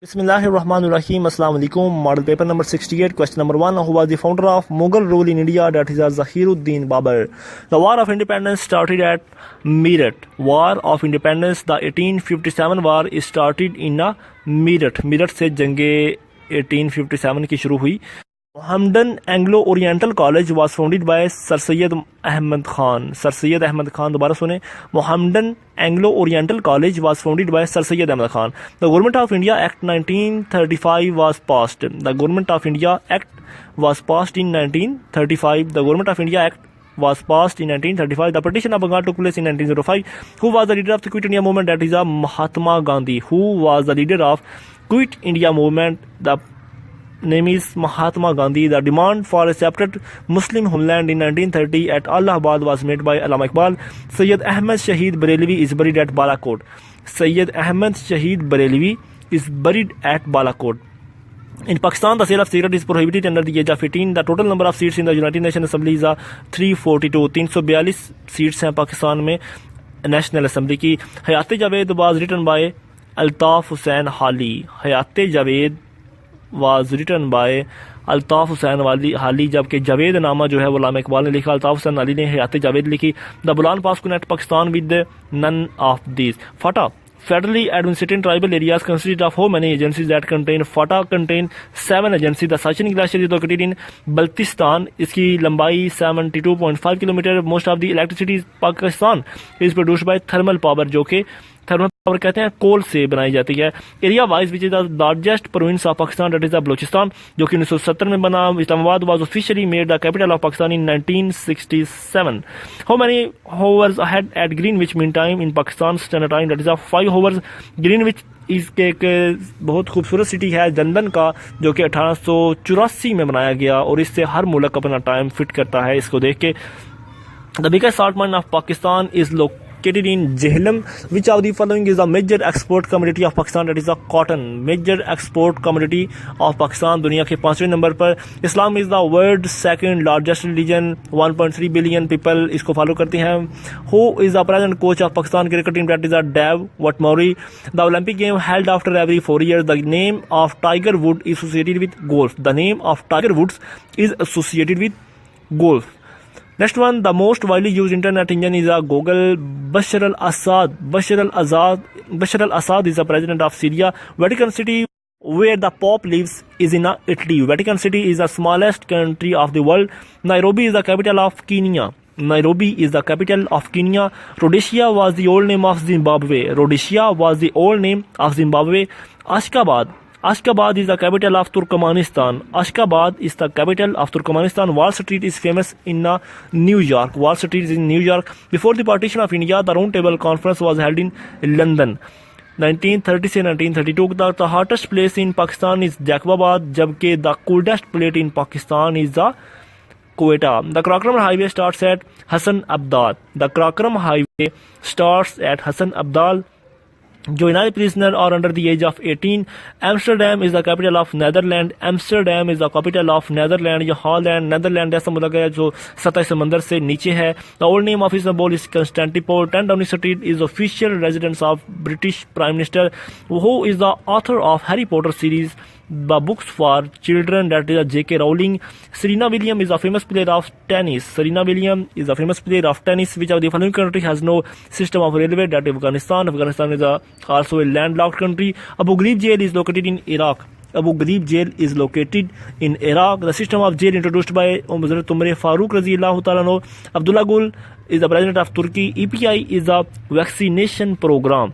Bismillahirrahmanirrahim. Assalamu alaikum. Model paper number 68. Question number 1. Who was the founder of Mughal rule in India? That is Zahiruddin Babur. The War of Independence started at Meerut. War of Independence, the 1857 war is started in Meerut. Meerut से जंगे 1857 की शुरू हुई. Mohammedan Anglo-Oriental College was founded by Sir Syed Ahmad Khan. Sir Syed Ahmad Khan, दोबारा सुने. Mohammedan Anglo-Oriental College was founded by Sir Syed Ahmad Khan. The Government of India Act 1935 was passed. The Government of India Act was passed in 1935. The Government of India Act was passed in 1935. The partition of Bengal took place in 1905. Who was the leader of the Quit India movement? That is Mahatma Gandhi. Who was the leader of Quit India movement? The name is Mahatma Gandhi. The demand for a separate Muslim homeland in 1930 at Allahabad was made by Allama Iqbal. Sayyid Ahmed Shahid Barelvi is buried at Balakot. Sayyid Ahmed Shahid Barelvi is buried at Balakot. In Pakistan, the sale of cigarette is prohibited under the age of 18. The total number of seats in the United Nations Assembly is 342. 342 seats हैं पाकिस्तान में national assembly की. हयात Javed was written by Altaf Hussain Hali. Hayat Javed was written by Altaf Hussain हाली, जबकि जावेद नामा जो है वो अल्लामा इकबाल ने लिखा. अल्ताफ हुसैन हाली ने हयात जावेद लिखी. The Bolan pass connect Pakistan with none of these. FATA federally administered tribal areas consist of how many agencies that contain? FATA contain 7 agencies. The Sachin Glacier is located in Baltistan. इसकी लंबाई 72.5 kilometre. Most of the electricity in Pakistan is produced by thermal power, जो कि thermal power कहते हैं कोल से बनाई जाती है. Area wise which is the largest province of Pakistan, that is the Balochistan, जो कि 1970 में बना. Islamabad was officially made the capital of Pakistan in 1967. How many hours ahead at Greenwich Mean Time in Pakistan Standard Time? That is 5 hours. Greenwich इसके एक बहुत खूबसूरत city है London का, जो कि 1884 में बनाया गया और इससे हर मुल्क अपना टाइम फिट करता है इसको देख के. The biggest salt mine of Pakistan is located in Jhelum. Which of the following is the major export commodity of Pakistan? That is the cotton. Major export commodity of Pakistan दुनिया के 5वें number पर. Islam is the world second largest religion. 1.3 billion people इसको follow करते हैं. Who is the present coach of Pakistan cricket team? That is the Dev Watmori. The Olympic game held after every 4 years. The name of Tiger Woods is associated with golf. The name of Tiger Woods is associated with golf. Next one, the most widely used internet engine is Google. Bashar al-Assad. Bashar al-Assad is the president of Syria. Vatican City, where the Pope lives, is in Italy. Vatican City is the smallest country of the world. Nairobi is the capital of Kenya. Nairobi is the capital of Kenya. Rhodesia was the old name of Zimbabwe. Rhodesia was the old name of Zimbabwe. Ashgabat. Ashgabat is the capital of Turkmenistan. Ashgabat is the capital of Turkmenistan. Wall Street is famous in New York. Wall Street is in New York. Before the partition of India, the Round Table Conference was held in London. 1930 से 1932 तक. The hottest place in Pakistan is Jacobabad, जबकि the coldest place in Pakistan is the Quetta. The Karakoram Highway starts at Hassan Abdal. The Karakoram Highway starts at Hassan Abdal. Juvenile prisoners are under the age of 18. Amsterdam is the capital of Netherlands. Amsterdam is the capital of Netherlands. ये Holland Netherland ऐसा मतलब है जो सतह समंदर से नीचे है. The old name of Istanbul is Constantinople. 10 Downing Street is official residence of British Prime Minister. Who is the author of Harry Potter series, the books for children? That is J.K. Rowling. Serena Williams is a famous player of tennis. Serena Williams is a famous player of tennis. Which of the following country has no system of railway? That is Afghanistan. Afghanistan is also a landlocked country. Abu Ghraib jail is located in Iraq. Abu Ghraib jail is located in Iraq. The system of jail introduced by Hazrat Umar Farooq Raziyallahu Ta'ala anhu. Abdullah Gül is the president of Turkey. EPI is a vaccination program.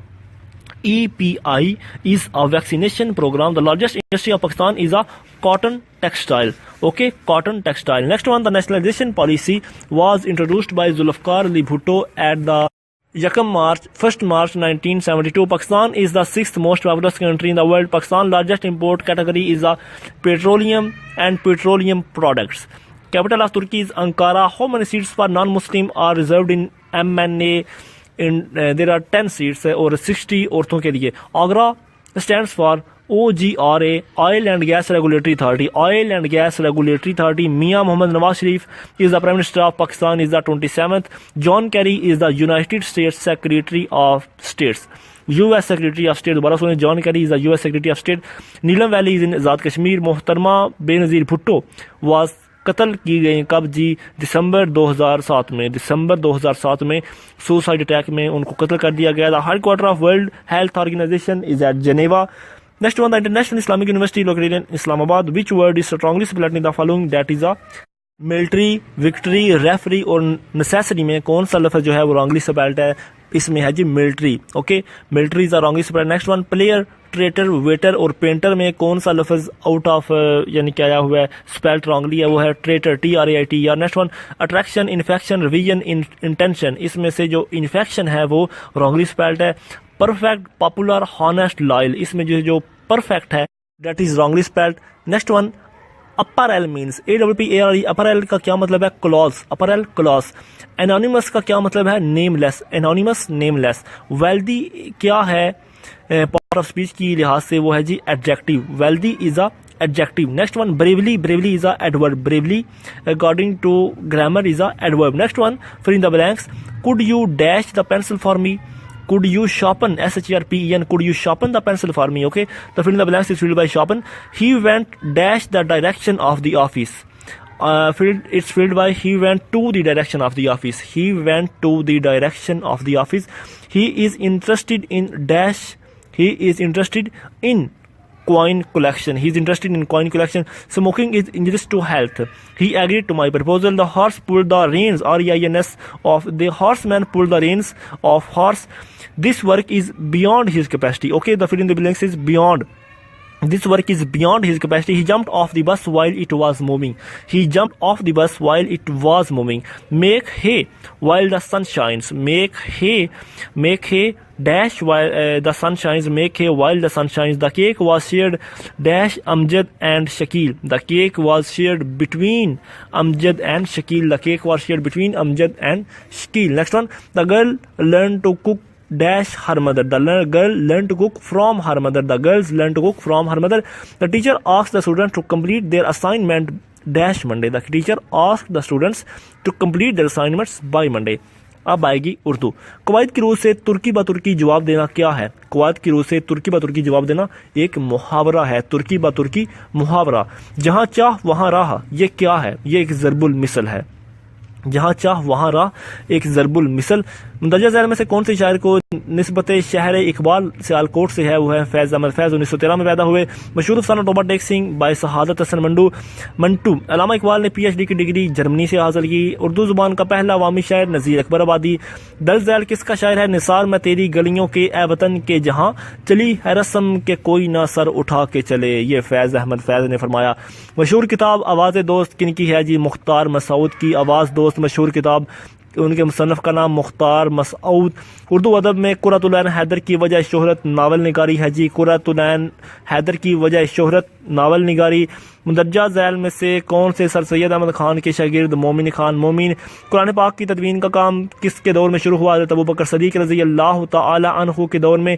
EPI is a vaccination program. The largest industry of Pakistan is a cotton textile. Okay, cotton textile. Next one, the nationalization policy was introduced by Zulfikar Ali Bhutto at the 1st March 1972. Pakistan is the 6th most populous country in the world. Pakistan's largest import category is petroleum and petroleum products. Capital of Turkey is Ankara. How many seats for non-Muslim are reserved in MNA? There are 10 seats और 60 औरतों के लिए. Agra stands for OGRA, Oil and Gas Regulatory Authority. Oil and Gas Regulatory Authority. Mia Mohammad Nawaz Sharif is the Prime Minister of Pakistan, is the 27th. John Kerry is the United States Secretary of States. US Secretary of State, دوبارہ سنیں, John Kerry is the US Secretary of State. Neelum Valley is in Azad Kashmir. محترمہ بے نظیر Bhutto was قتل کی گئی کب جی؟ دسمبر 2007 میں. دسمبر 2007 میں سوسائڈ اٹیک میں ان کو قتل کر دیا گیا. The headquarter of World Health Organization is at Geneva. Next one, the International Islamic University located in Islamabad. Which word is strongly spelled in the following? That is a military, victory, referee اور necessary میں کون سا لفظ جو ہے وہ wrongly spelled ہے؟ اس میں ہے جی military. Okay, military is wrongly spelled. Next one, player, traitor, waiter اور پینٹر میں کون سا لفظ آؤٹ آف یعنی کیا آیا ہوا ہے اسپیلڈ رانگلی ہے؟ وہ ہے ٹریٹر, TRAIT. یا next one, attraction, infection, revision, intention. اس میں سے جو انفیکشن ہے وہ رانگلی سپیلڈ ہے. Perfect, popular, honest, loyal. اس میں جو پرفیکٹ ہے that is wrongly spelled. Next one, apparel means APPARE. Apparel کا کیا مطلب ہے؟ کلوز. اپرل, کلوز. انانیمس کا کیا مطلب ہے؟ نیم لیس. انانیمس, نیم لیس. ویلدی کیا ہے پاور آف اسپیچ کی لحاظ سے؟ وہ ہے جی adjective. Wealthy is a adjective. Next one, bravely. Bravely is a adverb. Bravely according to grammar is a adverb. Next one, fill in the blanks. Could you dash the pencil for me? Could you sharpen, SHARPEN, could you sharpen the pencil for me? Okay, the fill in the blanks is filled by sharpen. He went dash the direction of the office. It's filled by he went to the direction of the office. He went to the direction of the office. He is interested in dash. He is interested in coin collection. He is interested in coin collection. Smoking is injurious to health. He agreed to my proposal. The horse pulled the reins, REINS, of the horseman pulled the reins of horse. This work is beyond his capacity. Okay, the fill in the blanks is beyond. This work is beyond his capacity. He jumped off the bus while it was moving. He jumped off the bus while it was moving. Make hay while the sun shines. Make hay dash while the sun shines. Make hay while the sun shines. The cake was shared dash Amjad and Shakil. The cake was shared between Amjad and Shakil. The cake was shared between Amjad and Shakil. Next one, the girl learned to cook dash her mother. The girl learned to cook from her mother. The girls learned to cook from her mother. The teacher asked the students to complete their assignment dash Monday. The teacher asked the students to complete their assignments by Monday. اب آئے گی اردو. قواعد کی روح سے ترکی با ترکی جواب دینا کیا ہے؟ قواعد کی روح سے ترکی با ترکی جواب دینا ایک محاورہ ہے. ترکی با ترکی محاورہ. جہاں چاہ وہاں راہ, یہ کیا ہے؟ یہ ایک ضرب المثل ہے. جہاں چاہ وہاں راہ ایک ضرب المثل. مندرجہ ذیل میں سے کون سے شاعر کو نسبت شہر اقبال سیالکوٹ سے ہے؟ وہ ہے فیض احمد فیض. 1913 میں پیدا ہوئے. مشہور افسانہ توبہ ٹیک سنگھ بائے شہادت حسن منٹو. علامہ اقبال نے PhD کی ڈگری جرمنی سے حاصل کی. اردو زبان کا پہلا عوامی شاعر نذیر اکبر آبادی. درج ذیل کس کا شاعر ہے؟ نثار میں تیری گلیوں کے اے وطن کے جہاں چلی ہے رسم کے کوئی نہ سر اٹھا کے چلے. یہ فیض احمد فیض نے فرمایا. مشہور کتاب آواز دوست کن کی ہے جی؟ مختار مسعود کی. آواز دوست مشہور کتاب. ان کے مصنف کا نام مختار مسعود. اردو ادب میں قرۃ العین حیدر کی وجہ شہرت ناول نگاری ہے جی. قرۃ العین حیدر کی وجہ شہرت ناول نگاری. مندرجہ ذیل میں سے کون سے سر سید احمد خان کے شاگرد مومن خان مومن؟ قرآن پاک کی تدوین کا کام کس کے دور میں شروع ہوا؟ حضرت ابوبکر صدیق رضی اللہ تعالی عنہ کے دور میں.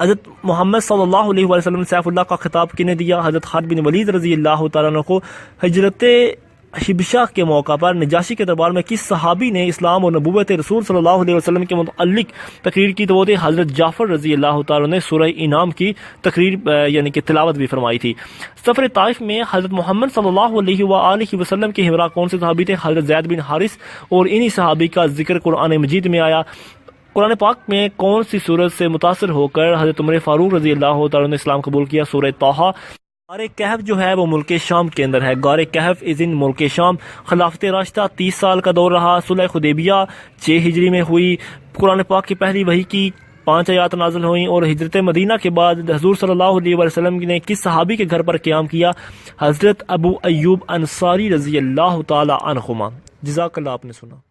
حضرت محمد صلی اللہ علیہ وسلم سیف اللہ کا خطاب کنے دیا؟ حضرت خالد بن ولید رضی اللہ تعالیٰ عنہ کو. ہجرت حبشہ کے موقع پر نجاشی کے دربار میں کس صحابی نے اسلام اور نبوت رسول صلی اللہ علیہ وسلم کے متعلق تقریر کی؟ تو وہ تھے حضرت جعفر رضی اللہ تعالیٰ نے سورہ انعام کی تقریر یعنی کہ تلاوت بھی فرمائی تھی. سفر طائف میں حضرت محمد صلی اللہ علیہ وآلہ وسلم کے ہمراہ کون سے صحابی تھے؟ حضرت زید بن حارث. اور انہی صحابی کا ذکر قرآن مجید میں آیا. قرآن پاک میں کون سی سورت سے متاثر ہو کر حضرت عمر فاروق رضی اللہ تعالیٰ نے اسلام قبول کیا؟ سورہ طٰہٰ. غار کہف جو ہے وہ ملک شام کے اندر ہے. غار کہف از ان ملک شام. خلافت راشدہ 30 سال کا دور رہا. صلح حدیبیہ 6 ہجری میں ہوئی. قرآن پاک کی پہلی وحی کی 5 آیات نازل ہوئیں. اور ہجرت مدینہ کے بعد حضور صلی اللہ علیہ وسلم نے کس صحابی کے گھر پر قیام کیا؟ حضرت ابو ایوب انصاری رضی اللہ تعالی عنہما. جزاک اللہ. آپ نے سنا.